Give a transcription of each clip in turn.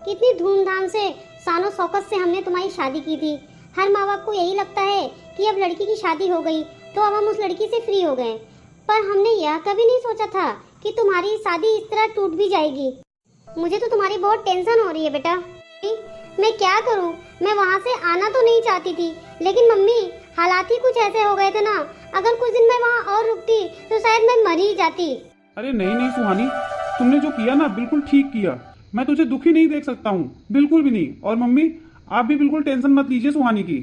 कितनी धूमधाम से शानो शौकत से हमने तुम्हारी शादी की थी। हर माँ बाप को यही लगता है कि अब लड़की की शादी हो गई तो अब हम उस लड़की से फ्री हो गए, पर हमने यह कभी नहीं सोचा था कि तुम्हारी शादी इस तरह टूट भी जाएगी। मुझे तो तुम्हारी बहुत टेंशन हो रही है बेटा। मैं क्या करूं? मैं वहाँ से आना तो नहीं चाहती थी, लेकिन मम्मी हालात ही कुछ ऐसे हो गए थे ना। अगर कुछ दिन मैं वहाँ और रुकती तो शायद मैं मर ही जाती। अरे नहीं नहीं सुहानी, तुमने जो किया ना बिल्कुल ठीक किया। मैं तुझे दुखी नहीं देख सकता हूँ, बिल्कुल भी नहीं। और मम्मी आप भी बिल्कुल टेंशन मत लीजिए सुहानी की।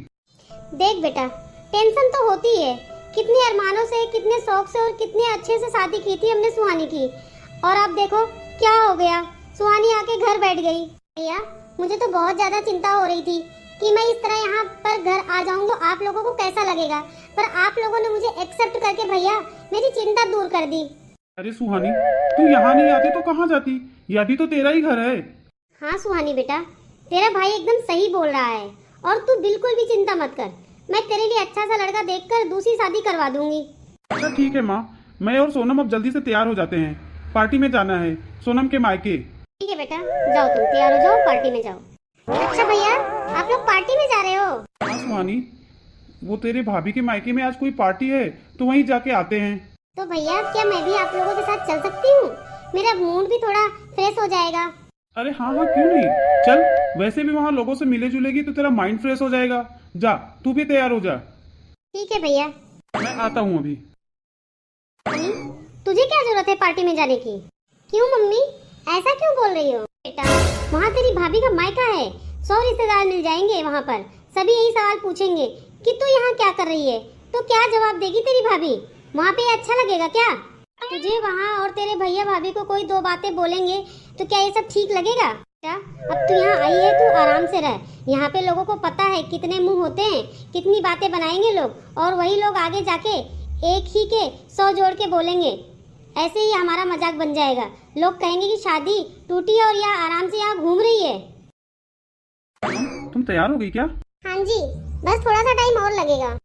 देख बेटा, टेंशन तो होती है। कितने अरमानों से, कितने शौक से और कितने अच्छे से शादी की थी हमने सुहानी की, और अब देखो क्या हो गया। सुहानी आके घर बैठ गई। भैया मुझे तो बहुत ज्यादा चिंता हो रही थी कि मैं इस तरह यहाँ पर घर आ जाऊँ तो आप लोगों को कैसा लगेगा, पर आप लोगों ने मुझे एक्सेप्ट करके भैया मेरी चिंता दूर कर दी। अरे सुहानी, तू यहाँ नहीं आती तो कहाँ जाती? यह भी तो तेरा ही घर है। हाँ सुहानी बेटा, तेरा भाई एकदम सही बोल रहा है, और तू बिल्कुल भी चिंता मत कर। मैं तेरे लिए अच्छा सा लड़का देखकर दूसरी शादी करवा दूंगी। अच्छा ठीक है माँ, मैं और सोनम अब जल्दी से तैयार हो जाते हैं। पार्टी में जाना है सोनम के मायके। ठीक है बेटा, जाओ तुम तैयार हो जाओ, पार्टी में जाओ। अच्छा भैया, आप लोग पार्टी में जा रहे हो? हाँ सुहानी, वो तेरे भाभी के मायके में आज कोई पार्टी है तो वहीं जाके आते हैं। तो भैया क्या मैं भी आप लोगों के साथ चल सकती हूँ? मेरा मूड भी थोड़ा फ्रेश हो जाएगा। अरे हाँ हाँ क्यों नहीं, चल। वैसे भी वहाँ लोगों से मिले जुलेगी तो तेरा माइंड फ्रेश हो जाएगा। जा तू भी तैयार हो जा। ठीक है भैया। मैं आता हूँ अभी। मम्मी, तुझे क्या जरूरत है पार्टी में जाने की? क्यों मम्मी, ऐसा क्यों बोल रही हो? बेटा वहाँ तेरी भाभी का मायका है, 100 रिश्तेदार मिल जाएंगे वहाँ पर। सभी यही सवाल पूछेंगे कि तू यहाँ क्या कर रही है, तो क्या जवाब देगी तेरी भाभी? वहाँ पे अच्छा लगेगा क्या तुझे? वहाँ और तेरे भैया भाभी को कोई दो बातें बोलेंगे तो क्या ये सब ठीक लगेगा? क्या अब तू यहाँ आई है, तू आराम से रह। यहाँ पे लोगों को पता है कितने मुंह होते हैं, कितनी बातें बनाएंगे लोग, और वही लोग आगे जाके एक ही के 100 जोड़ के बोलेंगे। ऐसे ही हमारा मजाक बन जाएगा। लोग कहेंगे कि शादी टूटी है और यह आराम से यहाँ घूम रही है। तुम तैयार हो गई क्या? हाँ जी, बस थोड़ा सा टाइम और लगेगा।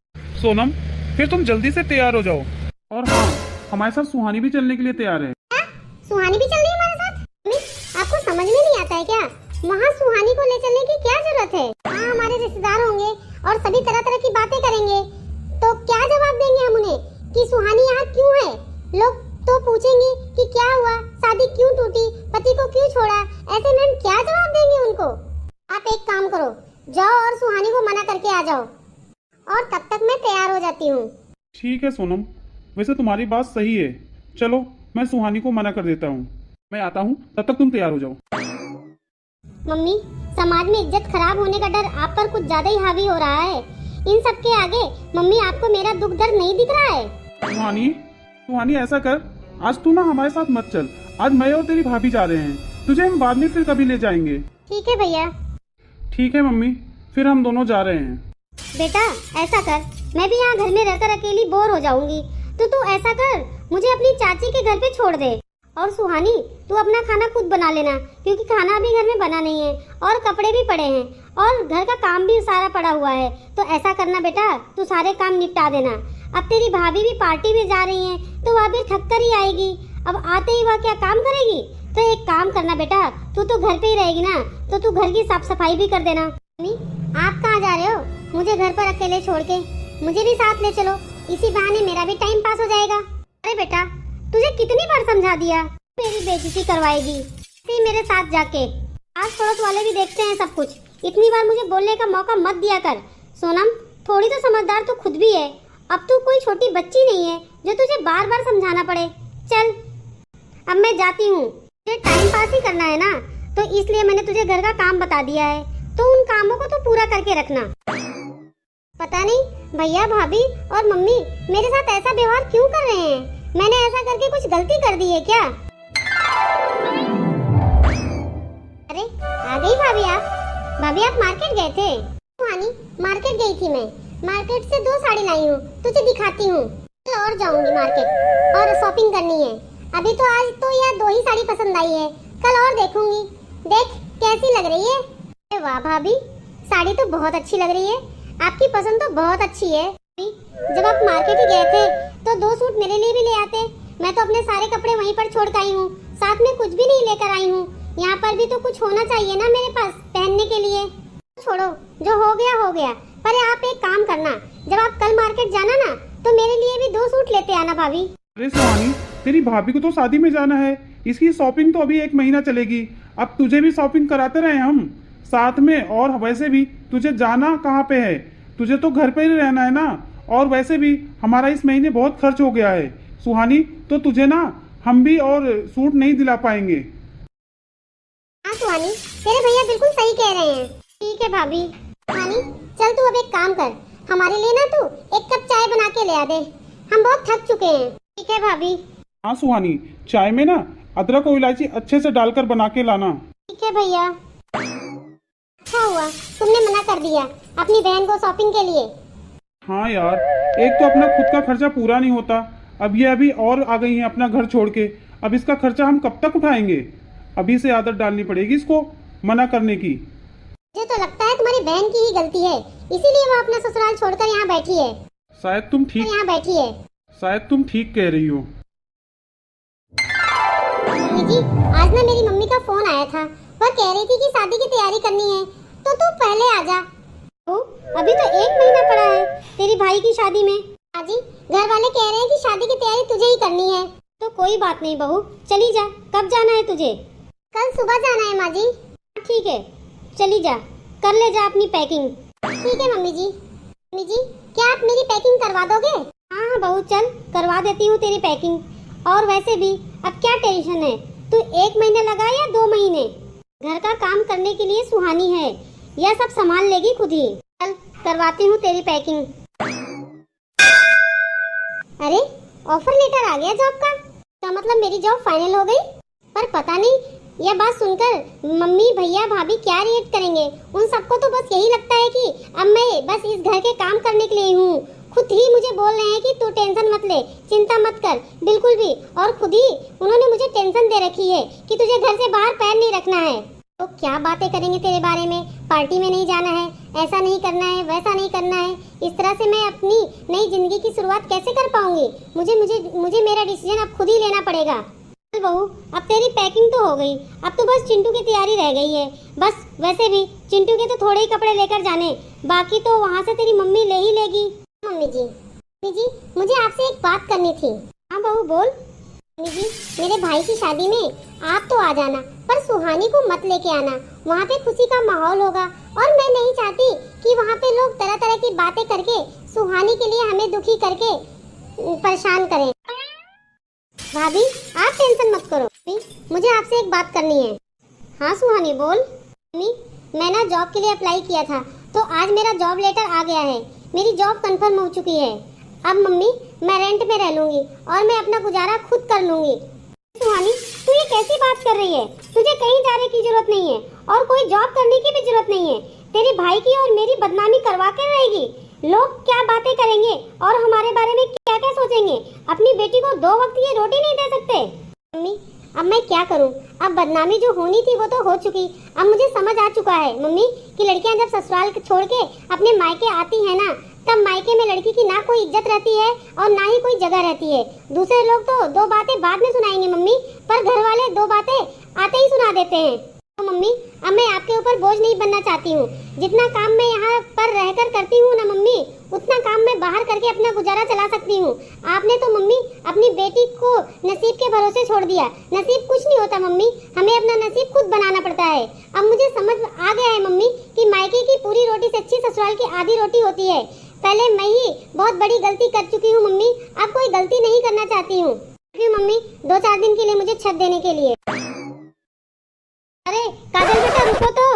सोनम फिर तुम जल्दी से तैयार हो जाओ। और हाँ, हमारे साथ सुहानी भी चलने के लिए तैयार है। क्या सुहानी भी चल रही है हमारे साथ? मम्मी, आपको समझ में नहीं आता है क्या? वहाँ सुहानी को ले चलने की क्या जरूरत है? वहाँ हमारे रिश्तेदार होंगे और सभी तरह तरह की बातें करेंगे, तो क्या जवाब देंगे हम उन्हें कि सुहानी यहाँ क्यों है? लोग तो पूछेंगे कि क्या हुआ, शादी क्यों टूटी, पति को क्यों छोड़ा। ऐसे में हम क्या जवाब देंगे उनको? आप एक काम करो, जाओ और सुहानी को मना करके आ जाओ, और तब तक मैं तैयार हो जाती हूँ। ठीक है सोनम, वैसे तुम्हारी बात सही है। चलो मैं सुहानी को मना कर देता हूँ। मैं आता हूँ, तब तक तुम तैयार हो जाओ। मम्मी, समाज में इज्जत खराब होने का डर आप पर कुछ ज्यादा ही हावी हो रहा है। इन सब के आगे मम्मी आपको मेरा दुख दर्द नहीं दिख रहा है? सुहानी, सुहानी ऐसा कर, आज तू ना हमारे साथ मत चल। आज मैं और तेरी भाभी जा रहे हैं, तुझे हम बाद में फिर कभी ले जाएंगे। ठीक है भैया। ठीक है मम्मी, फिर हम दोनों जा रहे हैं। बेटा ऐसा कर, मैं भी यहाँ घर में रहकर अकेली बोर हो जाऊंगी, तो तू ऐसा कर, मुझे अपनी चाची के घर पे छोड़ दे। और सुहानी, तू अपना खाना खुद बना लेना, क्योंकि खाना अभी घर में बना नहीं है, और कपड़े भी पड़े हैं, और घर का काम भी सारा पड़ा हुआ है। तो ऐसा करना बेटा, तू सारे काम निपटा देना। अब तेरी भाभी भी पार्टी में जा रही है, तो वह भी थक कर ही आएगी। अब आते ही वह क्या काम करेगी? तो एक काम करना बेटा, तू तो घर पे ही रहेगी ना, तो तू घर की साफ सफाई भी कर देना। मम्मी, आप कहाँ जा रहे हो मुझे घर पर अकेले छोड़ के? मुझे भी साथ ले चलो, इसी बहाने मेरा भी टाइम पास हो जाएगा। अरे बेटा, तुझे कितनी बार समझा दिया, मेरी बेइज्जती करवाएगी मेरे साथ जाके। आस पड़ोस वाले भी देखते हैं सब कुछ, इतनी बार मुझे बोलने का मौका मत दिया कर। सोनम, थोड़ी तो समझदार तो खुद भी है। अब तू कोई छोटी बच्ची नहीं है जो तुझे बार बार समझाना पड़े। चल अब मैं जाती हूँ, मुझे टाइम पास ही करना है ना, तो इसलिए मैंने तुझे घर का काम बता दिया है, तो उन कामों को तो पूरा करके रखना। पता नहीं भैया भाभी और मम्मी मेरे साथ ऐसा व्यवहार क्यों कर रहे हैं? मैंने ऐसा करके कुछ गलती कर दी है क्या? अरे आ गई भाभी आप। भाभी आप मार्केट गए थे? सुहानी, मार्केट गई थी मैं। मार्केट से 2 साड़ी लाई हूँ, तुझे दिखाती हूँ। कल और जाऊंगी मार्केट, और शॉपिंग करनी है। अभी तो आज तो यह 2 ही साड़ी पसंद आई है, कल और देखूंगी। देख कैसी लग रही है। अरे वाह भाभी, साड़ी तो बहुत अच्छी लग रही है, आपकी पसंद तो बहुत अच्छी है। जब आप मार्केट ही गए थे तो 2 सूट मेरे लिए भी ले आते। मैं तो अपने सारे कपड़े वहीं पर छोड़ कर आई हूँ, साथ में कुछ भी नहीं लेकर आई हूँ। यहाँ पर भी तो कुछ होना चाहिए ना मेरे पास पहनने के लिए। छोड़ो, जो हो गया। पर आप एक काम करना, जब आप कल मार्केट जाना ना तो मेरे लिए भी 2 सूट लेते आना भाभी। अरे सुहानी, तेरी भाभी को तो शादी में जाना है, इसकी शॉपिंग तो अभी 1 महीना चलेगी। अब तुझे भी शॉपिंग कराते रहे हम साथ में। और वैसे भी तुझे जाना कहाँ पे है, तुझे तो घर पे ही रहना है ना। और वैसे भी हमारा इस महीने बहुत खर्च हो गया है सुहानी, तो तुझे ना हम भी और सूट नहीं दिला पाएंगे। हाँ सुहानी, तेरे भैया बिल्कुल सही कह रहे हैं। ठीक है भाभी। सुहानी चल तू अब एक काम कर, हमारे लिए ना तू 1 कप चाय बना के ले आ दे, हम बहुत थक चुके हैं। ठीक है भाभी। हाँ सुहानी, चाय में ना अदरक और इलायची अच्छे से डालकर बना के लाना। ठीक है भैया। अच्छा हुआ तुमने मना कर दिया अपनी बहन को शॉपिंग के लिए। हाँ यार, एक तो अपना खुद का खर्चा पूरा नहीं होता, अब ये अभी और आ गई है अपना घर छोड़ के। अब इसका खर्चा हम कब तक उठाएंगे? अभी से आदत डालनी पड़ेगी इसको मना करने की। मुझे तो लगता है तुम्हारी बहन की ही गलती है, इसीलिए वो अपना ससुराल छोड़कर यहाँ बैठी है। शायद तुम ठीक कह रही हो। मम्मी जी, आज ना मेरी मम्मी का फोन आया था, वह कह रही थी कि शादी की तैयारी करनी है, तो तू पहले आ जा। अभी तो 1 महीना पड़ा है तेरी भाई की शादी में। हाँ जी, घर वाले कह रहे हैं कि शादी की तैयारी तुझे ही करनी है। तो कोई बात नहीं बहू, चली जा। कब जाना है तुझे? कल सुबह जाना है माँ जी। ठीक है, चली जा, कर ले जा अपनी पैकिंग। ठीक है मम्मी जी। मम्मी जी, क्या आप मेरी पैकिंग करवा दोगे? हाँ बहू, चल करवा देती हूँ तेरी पैकिंग। और वैसे भी अब क्या टेंशन है, तू 1 महीना लगा या 2 महीने? घर का काम करने के लिए सुहानी है, यह सब संभाल लेगी खुद ही। चल करवाती हूँ तेरी पैकिंग। अरे ऑफर लेटर आ गया जॉब का, तो मतलब मेरी जॉब फाइनल हो गई। पर पता नहीं यह बात सुनकर मम्मी भैया भाभी क्या रिएक्ट करेंगे। उन सबको तो बस यही लगता है कि अब मैं बस इस घर के काम करने के लिए हूँ। खुद ही मुझे बोल रहे हैं कि तू टेंशन मत ले, चिंता मत कर बिल्कुल भी। और खुद ही उन्होंने मुझे टेंशन दे रखी है कि तुझे घर से बाहर पैर नहीं रखना है। तो क्या बातें करेंगे तेरे बारे में, पार्टी में नहीं जाना है, ऐसा नहीं करना है, वैसा नहीं करना है। इस तरह से मैं अपनी नई जिंदगी की शुरुआत कैसे कर पाऊंगी? मुझे मेरा डिसीजन अब खुद ही लेना पड़ेगा। चल बहू, अब तेरी पैकिंग तो हो गई, अब तो बस चिंटू की तैयारी रह गई है बस। वैसे भी चिंटू के तो थोड़े ही कपड़े लेकर जाने, बाकी तो वहाँ से तेरी मम्मी ले ही लेगी। मम्मी जी, मुझे आपसे एक बात करनी थी। हाँ बहू बोल। मम्मी जी, मेरे भाई की शादी में आप तो आ जाना, पर सुहानी को मत लेके आना। वहाँ पे खुशी का माहौल होगा और मैं नहीं चाहती कि वहाँ पे लोग तरह तरह की बातें करके सुहानी के लिए हमें दुखी करके परेशान करें। भाभी आप टेंशन मत करो, मुझे आपसे एक बात करनी है। हाँ सुहानी बोल। मम्मी, मैं ना जॉब के लिए अप्लाई किया था, तो आज मेरा जॉब लेटर आ गया है, मेरी जॉब कंफर्म हो चुकी है। अब मम्मी मैं रेंट में रह लूंगी और मैं अपना गुजारा खुद कर लूंगी। सुहानी तू ये कैसी बात कर रही है? तुझे कहीं जाने की जरूरत नहीं है और कोई जॉब करने की भी जरूरत नहीं है। तेरे भाई की और मेरी बदनामी करवा कर रहेगी। लोग क्या बातें करेंगे और हमारे बारे में क्या क्या सोचेंगे? अपनी बेटी को 2 वक्त ये रोटी नहीं दे सकते। मम्मी अब मैं क्या करूं? अब बदनामी जो होनी थी वो तो हो चुकी। अब मुझे समझ आ चुका है मम्मी कि लड़कियां जब ससुराल छोड़ के अपने मायके आती है ना, तब मायके में लड़की की ना कोई इज्जत रहती है और ना ही कोई जगह रहती है। दूसरे लोग तो 2 बातें बाद में सुनाएंगे मम्मी, पर घर वाले 2 बातें आते ही सुना देते हैं। तो मम्मी अब मैं आपके ऊपर बोझ नहीं बनना चाहती हूँ। जितना काम मैं यहाँ पर रहकर करती हूँ ना मम्मी, उतना काम मैं बाहर करके अपना गुजारा चला सकती हूँ। आपने तो मम्मी अपनी बेटी को नसीब के भरोसे छोड़ दिया। नसीब कुछ नहीं होता मम्मी, हमें अपना नसीब खुद बनाना पड़ता है। अब मुझे समझ आ गया है मम्मी कि मायके की पूरी रोटी से अच्छी ससुराल की आधी रोटी होती है। पहले मैं ही बहुत बड़ी गलती कर चुकी हूँ मम्मी, अब कोई गलती नहीं करना चाहती हूँ। मम्मी 2-4 दिन के लिए मुझे छत देने के लिए। अरे काजल बेटा रुको तो।